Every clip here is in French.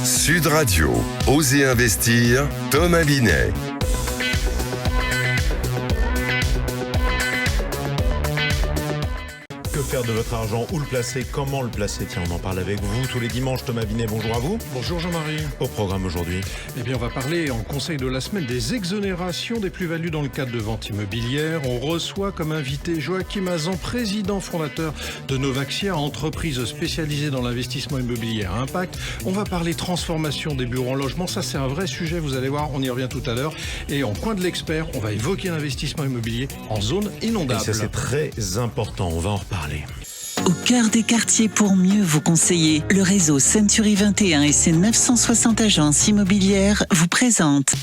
Sud Radio, Osez investir, Thomas Binet. Que faire de votre argent? Où le placer? Comment le placer? Tiens, on en parle avec vous tous les dimanches. Thomas Binet, bonjour à vous. Bonjour Jean-Marie. Au programme aujourd'hui. Eh bien, on va parler en conseil de la semaine des exonérations des plus-values dans le cadre de ventes immobilières. On reçoit comme invité Joachim Hazan, président fondateur de Novaxia, entreprise spécialisée dans l'investissement immobilier à impact. On va parler transformation des bureaux en logement. Ça, c'est un vrai sujet, vous allez voir, on y revient tout à l'heure. Et en coin de l'expert, on va évoquer l'investissement immobilier en zone inondable. Et ça, c'est très important. On va en reparler. Au cœur des quartiers pour mieux vous conseiller, le réseau Century 21 et ses 960 agences immobilières vous présentent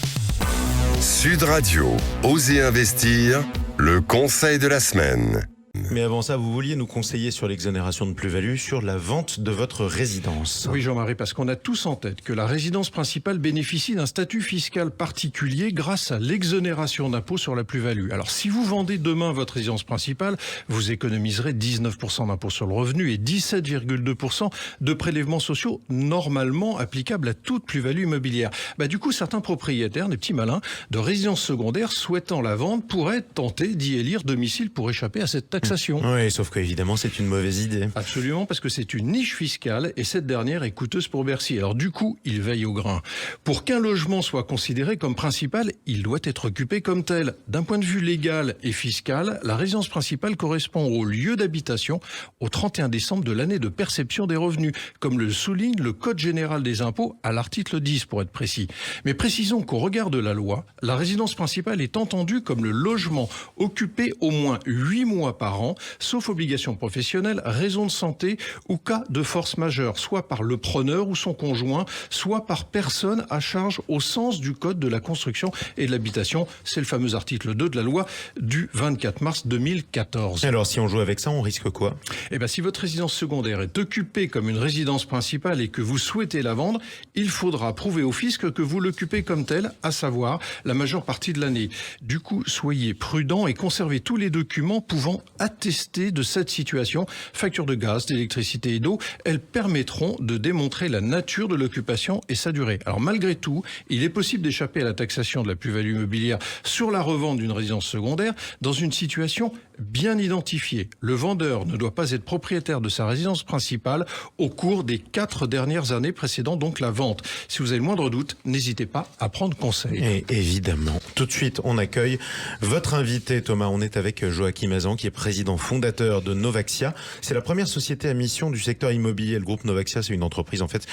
Sud Radio, Osez investir, le conseil de la semaine. Mais avant ça, vous vouliez nous conseiller sur l'exonération de plus-value, sur la vente de votre résidence. Oui Jean-Marie, parce qu'on a tous en tête que la résidence principale bénéficie d'un statut fiscal particulier grâce à l'exonération d'impôt sur la plus-value. Alors si vous vendez demain votre résidence principale, vous économiserez 19% d'impôt sur le revenu et 17,2% de prélèvements sociaux normalement applicables à toute plus-value immobilière. Du coup, certains propriétaires, des petits malins, de résidences secondaires souhaitant la vendre pourraient tenter d'y élire domicile pour échapper à cette taxation. Oui, sauf qu'évidemment, c'est une mauvaise idée. Absolument, parce que c'est une niche fiscale et cette dernière est coûteuse pour Bercy. Alors du coup, il veille au grain. Pour qu'un logement soit considéré comme principal, il doit être occupé comme tel. D'un point de vue légal et fiscal, la résidence principale correspond au lieu d'habitation au 31 décembre de l'année de perception des revenus, comme le souligne le Code général des impôts à l'article 10 pour être précis. Mais précisons qu'au regard de la loi, la résidence principale est entendue comme le logement occupé au moins 8 mois par an, sauf obligation professionnelle, raison de santé ou cas de force majeure, soit par le preneur ou son conjoint, soit par personne à charge au sens du Code de la construction et de l'habitation. C'est le fameux article 2 de la loi du 24 mars 2014. Alors, si on joue avec ça, on risque quoi? Si votre résidence secondaire est occupée comme une résidence principale et que vous souhaitez la vendre, il faudra prouver au fisc que vous l'occupez comme telle, à savoir la majeure partie de l'année. Du coup, soyez prudents et conservez tous les documents pouvant attester de cette situation. Facture de gaz, d'électricité et d'eau, elles permettront de démontrer la nature de l'occupation et sa durée. Alors malgré tout, il est possible d'échapper à la taxation de la plus-value immobilière sur la revente d'une résidence secondaire dans une situation bien identifiée. Le vendeur ne doit pas être propriétaire de sa résidence principale au cours des 4 dernières années précédant donc la vente. Si vous avez le moindre doute, n'hésitez pas à prendre conseil. Et évidemment, tout de suite, on accueille votre invité, Thomas. On est avec Joachim Hazan, qui est président fondateur de Novaxia. C'est la première société à mission du secteur immobilier. Le groupe Novaxia, c'est une entreprise en fait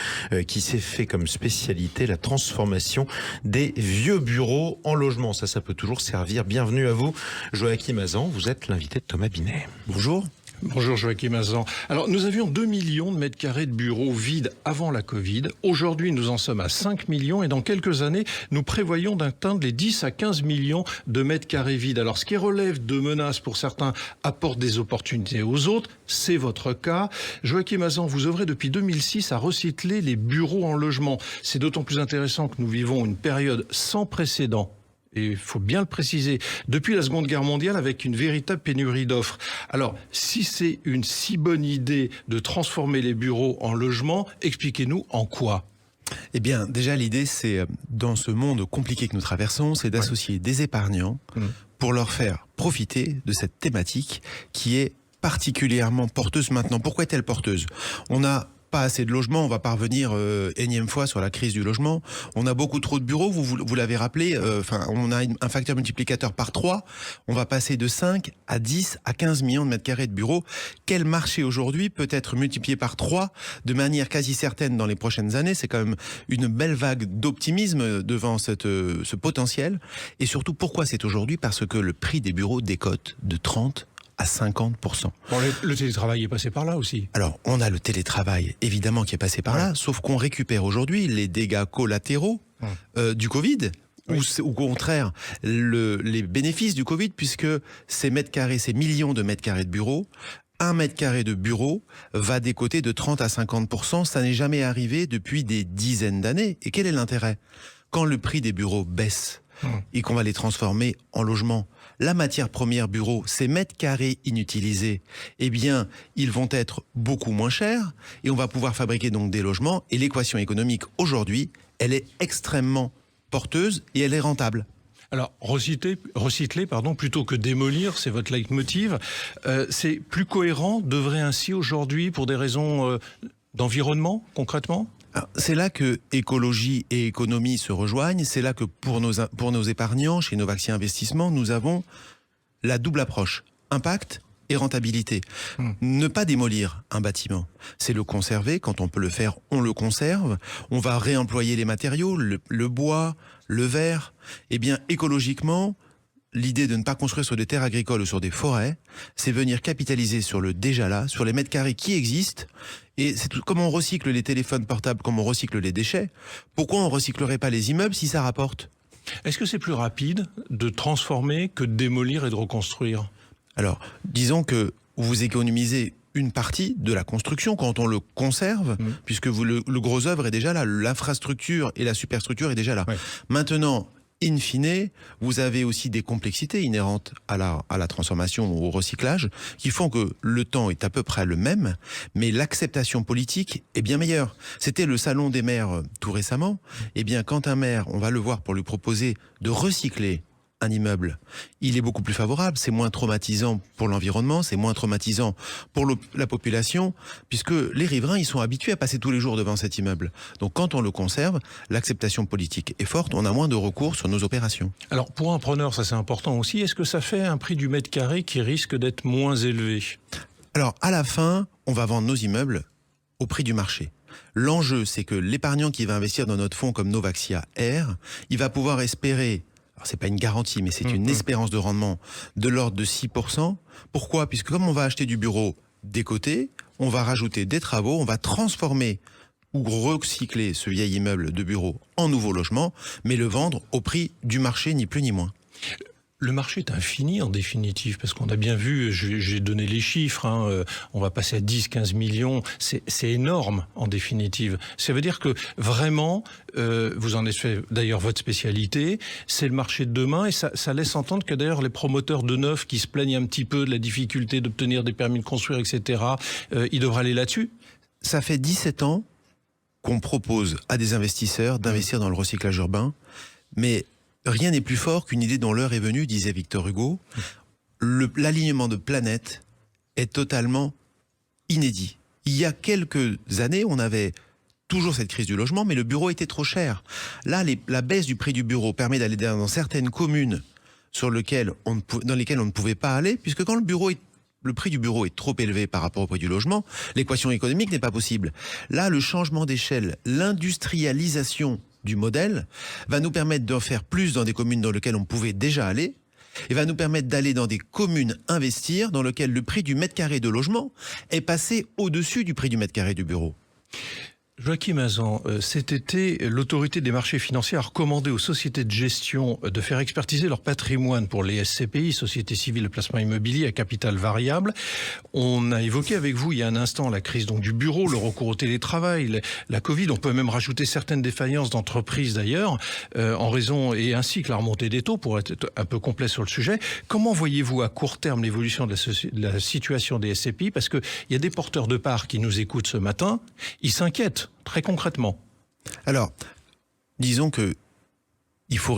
qui s'est fait comme spécialité la transformation des vieux bureaux en logements. Ça peut toujours servir. Bienvenue à vous, Joachim Hazan. Vous êtes l'invité de Thomas Binet. Bonjour. Bonjour Joachim Hazan. Alors nous avions 2 millions de mètres carrés de bureaux vides avant la Covid. Aujourd'hui nous en sommes à 5 millions et dans quelques années nous prévoyons d'atteindre les 10 à 15 millions de mètres carrés vides. Alors ce qui relève de menaces pour certains apporte des opportunités aux autres. C'est votre cas. Joachim Hazan, vous œuvrez depuis 2006 à recycler les bureaux en logement. C'est d'autant plus intéressant que nous vivons une période sans précédent. Et il faut bien le préciser, depuis la Seconde Guerre mondiale avec une véritable pénurie d'offres. Alors, si c'est une si bonne idée de transformer les bureaux en logements, expliquez-nous en quoi. Eh bien, déjà, l'idée, c'est, dans ce monde compliqué que nous traversons, c'est d'associer des épargnants pour leur faire profiter de cette thématique qui est particulièrement porteuse maintenant. Pourquoi est-elle porteuse? On a pas assez de logements, on va pas revenir énième fois sur la crise du logement. On a beaucoup trop de bureaux, vous l'avez rappelé, on a un facteur multiplicateur par 3, on va passer de 5 à 10 à 15 millions de mètres carrés de bureaux. Quel marché aujourd'hui peut être multiplié par 3 de manière quasi certaine dans les prochaines années? C'est quand même une belle vague d'optimisme devant ce potentiel. Et surtout, pourquoi c'est aujourd'hui? Parce que le prix des bureaux décote de 30 à 50%. Bon, le télétravail est passé par là aussi. Alors, on a le télétravail, évidemment, qui est passé par là, sauf qu'on récupère aujourd'hui les dégâts collatéraux du Covid, ou au contraire, les bénéfices du Covid, puisque ces mètres carrés, ces millions de mètres carrés de bureaux, 1 mètre carré de bureau va décoter de 30 à 50%. Ça n'est jamais arrivé depuis des dizaines d'années. Et quel est l'intérêt? Quand le prix des bureaux baisse, et qu'on va les transformer en logements. La matière première bureau, ces mètres carrés inutilisés, eh bien, ils vont être beaucoup moins chers et on va pouvoir fabriquer donc des logements. Et l'équation économique aujourd'hui, elle est extrêmement porteuse et elle est rentable. Alors, recycler, plutôt que démolir, c'est votre leitmotiv. C'est plus cohérent, devrait ainsi aujourd'hui, pour des raisons d'environnement, concrètement ? C'est là que écologie et économie se rejoignent. C'est là que pour nos épargnants, chez Novaxia Investissement, nous avons la double approche. Impact et rentabilité. Ne pas démolir un bâtiment, c'est le conserver. Quand on peut le faire, on le conserve. On va réemployer les matériaux, le bois, le verre. Eh bien, écologiquement, l'idée de ne pas construire sur des terres agricoles ou sur des forêts, c'est venir capitaliser sur le déjà là, sur les mètres carrés qui existent. Et c'est tout, comme on recycle les téléphones portables, comme on recycle les déchets, pourquoi on recyclerait pas les immeubles si ça rapporte ? Est-ce que c'est plus rapide de transformer que de démolir et de reconstruire ? Alors, disons que vous économisez une partie de la construction quand on le conserve, puisque le gros œuvre est déjà là, l'infrastructure et la superstructure est déjà là. Ouais. Maintenant, in fine, vous avez aussi des complexités inhérentes à la transformation ou au recyclage qui font que le temps est à peu près le même, mais l'acceptation politique est bien meilleure. C'était le salon des maires tout récemment. Eh bien, quand un maire, on va le voir pour lui proposer de recycler un immeuble, il est beaucoup plus favorable, c'est moins traumatisant pour l'environnement, c'est moins traumatisant pour la population, puisque les riverains, ils sont habitués à passer tous les jours devant cet immeuble. Donc quand on le conserve, l'acceptation politique est forte, on a moins de recours sur nos opérations. Alors pour un preneur, ça c'est important aussi, est-ce que ça fait un prix du mètre carré qui risque d'être moins élevé ? Alors à la fin, on va vendre nos immeubles au prix du marché. L'enjeu, c'est que l'épargnant qui va investir dans notre fonds comme Novaxia Air, il va pouvoir espérer, alors c'est pas une garantie, mais c'est une espérance de rendement de l'ordre de 6%. Pourquoi ? Puisque comme on va acheter du bureau décoté, on va rajouter des travaux, on va transformer ou recycler ce vieil immeuble de bureau en nouveau logement, mais le vendre au prix du marché, ni plus ni moins. Le marché est infini en définitive, parce qu'on a bien vu, j'ai donné les chiffres, on va passer à 10-15 millions, c'est énorme en définitive. Ça veut dire que vraiment, vous en êtes fait d'ailleurs votre spécialité, c'est le marché de demain, et ça laisse entendre que d'ailleurs les promoteurs de neuf qui se plaignent un petit peu de la difficulté d'obtenir des permis de construire, etc., ils devraient aller là-dessus. Ça fait 17 ans qu'on propose à des investisseurs d'investir dans le recyclage urbain, mais rien n'est plus fort qu'une idée dont l'heure est venue, disait Victor Hugo. L'alignement de planètes est totalement inédit. Il y a quelques années, on avait toujours cette crise du logement, mais le bureau était trop cher. Là, la baisse du prix du bureau permet d'aller dans certaines communes dans lesquelles on ne pouvait pas aller, puisque quand le prix du bureau est trop élevé par rapport au prix du logement, l'équation économique n'est pas possible. Là, le changement d'échelle, l'industrialisation du modèle va nous permettre d'en faire plus dans des communes dans lesquelles on pouvait déjà aller et va nous permettre d'aller dans des communes investir dans lesquelles le prix du mètre carré de logement est passé au-dessus du prix du mètre carré du bureau. Joachim Hazan, cet été, l'autorité des marchés financiers a recommandé aux sociétés de gestion de faire expertiser leur patrimoine pour les SCPI, Sociétés civiles de placement immobilier à capital variable. On a évoqué avec vous il y a un instant la crise donc du bureau, le recours au télétravail, la Covid. On peut même rajouter certaines défaillances d'entreprises d'ailleurs, en raison et ainsi que la remontée des taux pour être un peu complet sur le sujet. Comment voyez-vous à court terme l'évolution de la situation des SCPI ? Parce qu'il y a des porteurs de parts qui nous écoutent ce matin, ils s'inquiètent. Très concrètement. Alors, disons que il faut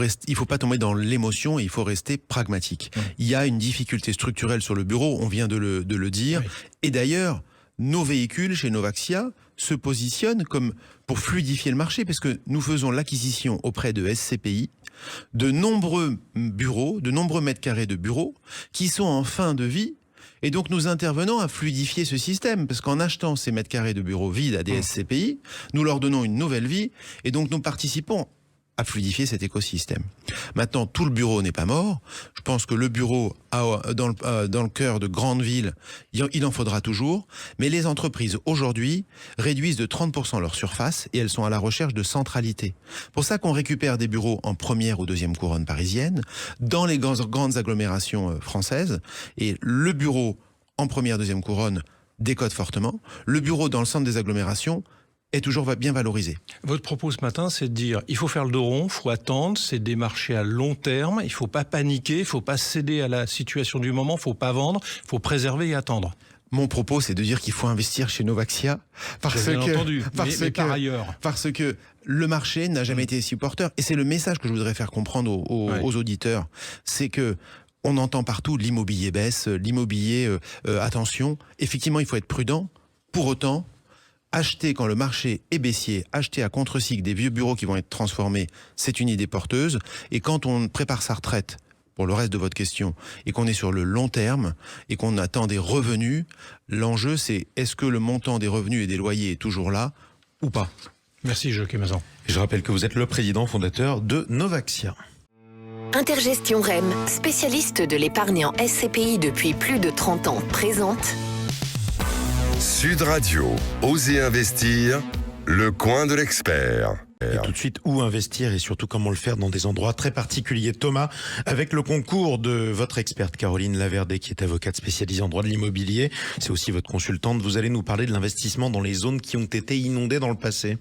pas tomber dans l'émotion et il faut rester pragmatique. Il y a une difficulté structurelle sur le bureau, on vient de le dire. Oui. Et d'ailleurs, nos véhicules chez Novaxia se positionnent comme pour fluidifier le marché, parce que nous faisons l'acquisition auprès de SCPI de nombreux bureaux, de nombreux mètres carrés de bureaux qui sont en fin de vie. Et donc nous intervenons à fluidifier ce système, parce qu'en achetant ces mètres carrés de bureaux vides à des SCPI, nous leur donnons une nouvelle vie, et donc nous participons à fluidifier cet écosystème. Maintenant, tout le bureau n'est pas mort. Je pense que le bureau dans le cœur de grandes villes, il en faudra toujours. Mais les entreprises, aujourd'hui, réduisent de 30% leur surface et elles sont à la recherche de centralité. Pour ça qu'on récupère des bureaux en première ou deuxième couronne parisienne, dans les grandes agglomérations françaises. Et le bureau en première, deuxième couronne décote fortement. Le bureau dans le centre des agglomérations est toujours bien valorisé. Votre propos ce matin, c'est de dire il faut faire le dos rond, il faut attendre, c'est des marchés à long terme, il ne faut pas paniquer, il ne faut pas céder à la situation du moment, il ne faut pas vendre, il faut préserver et attendre. Mon propos, c'est de dire qu'il faut investir chez Novaxia parce que le marché n'a jamais été si porteur. Et c'est le message que je voudrais faire comprendre aux auditeurs. C'est que on entend partout l'immobilier baisse, l'immobilier, attention. Effectivement, il faut être prudent. Pour autant, acheter quand le marché est baissier, acheter à contre-cycle des vieux bureaux qui vont être transformés, c'est une idée porteuse. Et quand on prépare sa retraite, pour le reste de votre question, et qu'on est sur le long terme, et qu'on attend des revenus, l'enjeu c'est est-ce que le montant des revenus et des loyers est toujours là ou pas? Merci Joachim Mazan. Je rappelle que vous êtes le président fondateur de Novaxia. Intergestion REM, spécialiste de l'épargne en SCPI depuis plus de 30 ans, présente Sud Radio, Osez investir, le coin de l'expert. Et tout de suite, où investir et surtout comment le faire dans des endroits très particuliers. Thomas, avec le concours de votre experte Caroline Laverdé, qui est avocate spécialisée en droit de l'immobilier, c'est aussi votre consultante, vous allez nous parler de l'investissement dans les zones qui ont été inondées dans le passé.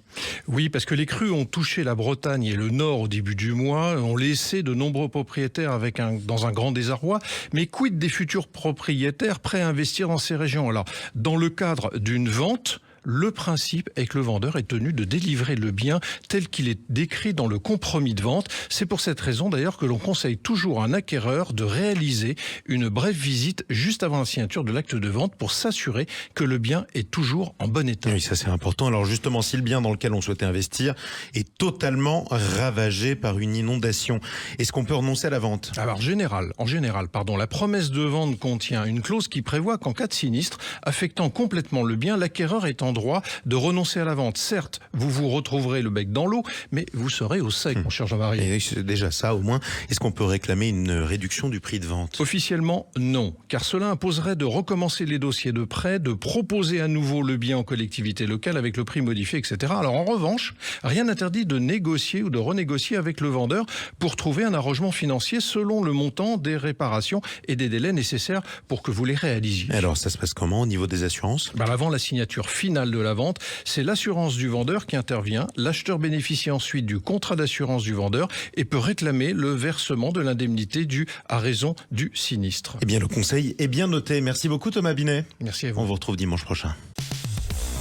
Oui, parce que les crues ont touché la Bretagne et le Nord au début du mois, ont laissé de nombreux propriétaires dans un grand désarroi. Mais quid des futurs propriétaires prêts à investir dans ces régions? Alors, dans le cadre d'une vente, le principe est que le vendeur est tenu de délivrer le bien tel qu'il est décrit dans le compromis de vente. C'est pour cette raison d'ailleurs que l'on conseille toujours à un acquéreur de réaliser une brève visite juste avant la signature de l'acte de vente pour s'assurer que le bien est toujours en bon état. Oui, ça c'est important. Alors justement, si le bien dans lequel on souhaitait investir est totalement ravagé par une inondation, est-ce qu'on peut renoncer à la vente? Alors en général, la promesse de vente contient une clause qui prévoit qu'en cas de sinistre affectant complètement le bien, l'acquéreur est en droit de renoncer à la vente. Certes, vous vous retrouverez le bec dans l'eau, mais vous serez au sec, mon cher Jean-Marie. Et c'est déjà ça, au moins. Est-ce qu'on peut réclamer une réduction du prix de vente? Officiellement, non, car cela imposerait de recommencer les dossiers de prêt, de proposer à nouveau le bien aux collectivités locales avec le prix modifié, etc. Alors en revanche, rien n'interdit de négocier ou de renégocier avec le vendeur pour trouver un arrangement financier selon le montant des réparations et des délais nécessaires pour que vous les réalisiez. Alors ça se passe comment au niveau des assurances? Avant la signature finale de la vente, c'est l'assurance du vendeur qui intervient. L'acheteur bénéficie ensuite du contrat d'assurance du vendeur et peut réclamer le versement de l'indemnité due à raison du sinistre. Eh bien, le conseil est bien noté. Merci beaucoup Thomas Binet. Merci à vous. On vous retrouve dimanche prochain.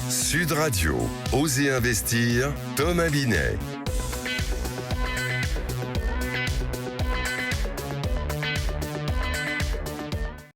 Sud Radio, Osez investir, Thomas Binet.